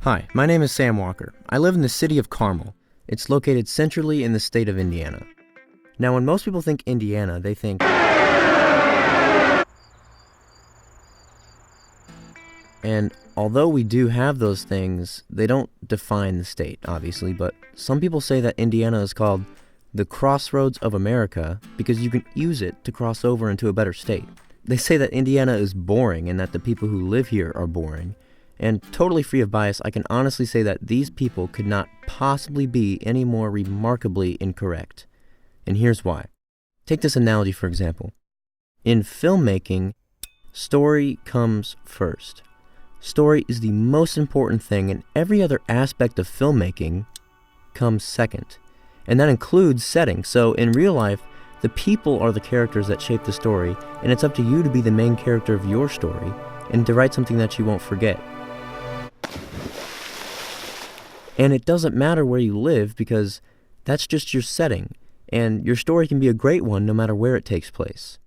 Hi, my name is Sam Walker. I live in the city of Carmel. It's located centrally in the state of Indiana. Now, when most people think Indiana, they think... And although we do have those things, they don't define the state, obviously, but some people say that Indiana is called the crossroads of America because you can use it to cross over into a better state. They say that Indiana is boring and that the people who live here are boring. And totally free of bias, I can honestly say that these people could not possibly be any more remarkably incorrect. And here's why. Take this analogy, for example. In filmmaking, story comes first. Story is the most important thing, and every other aspect of filmmaking comes second. And that includes setting. So in real life, the people are the characters that shape the story, and it's up to you to be the main character of your story and to write something that you won't forget. And it doesn't matter where you live because that's just your setting, and your story can be a great one no matter where it takes place.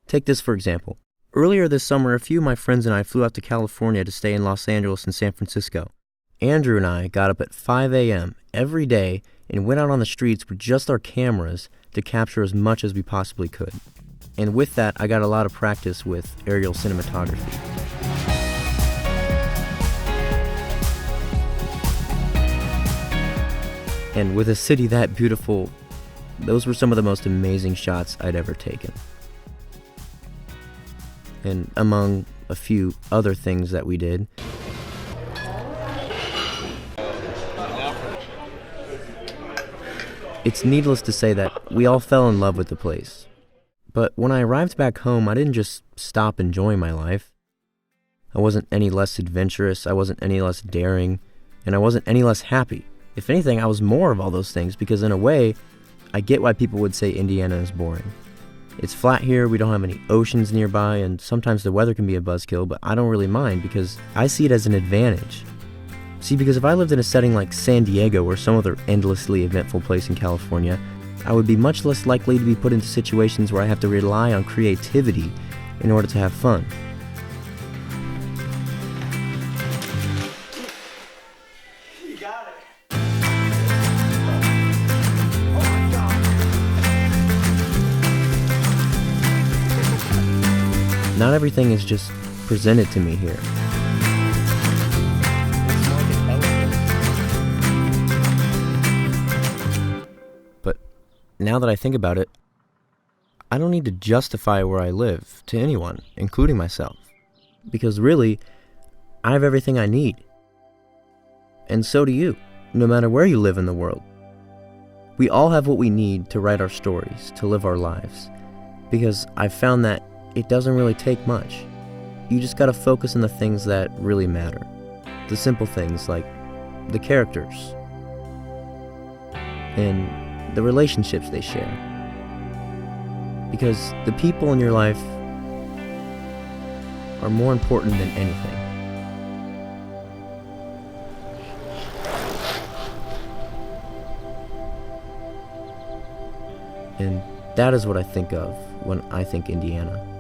Take this for example. Earlier this summer, a few of my friends and I flew out to California to stay in Los Angeles and San Francisco. Andrew and I got up at 5 a.m. every day and went out on the streets with just our cameras to capture as much as we possibly could. And with that, I got a lot of practice with aerial cinematography. And with a city that beautiful, those were some of the most amazing shots I'd ever taken. And among a few other things that we did, it's needless to say that we all fell in love with the place. But when I arrived back home, I didn't just stop enjoying my life. I wasn't any less adventurous, I wasn't any less daring, and I wasn't any less happy. If anything, I was more of all those things because in a way, I get why people would say Indiana is boring. It's flat here, we don't have any oceans nearby, and sometimes the weather can be a buzzkill, but I don't really mind because I see it as an advantage. See, because if I lived in a setting like San Diego or some other endlessly eventful place in California, I would be much less likely to be put into situations where I have to rely on creativity in order to have fun. You got it. Not everything is just presented to me here. Now that I think about it, I don't need to justify where I live to anyone, including myself. Because really, I have everything I need. And so do you, no matter where you live in the world. We all have what we need to write our stories, to live our lives. Because I've found that it doesn't really take much. You just gotta focus on the things that really matter. The simple things like the characters and the relationships they share. Because the people in your life are more important than anything. And that is what I think of when I think Indiana.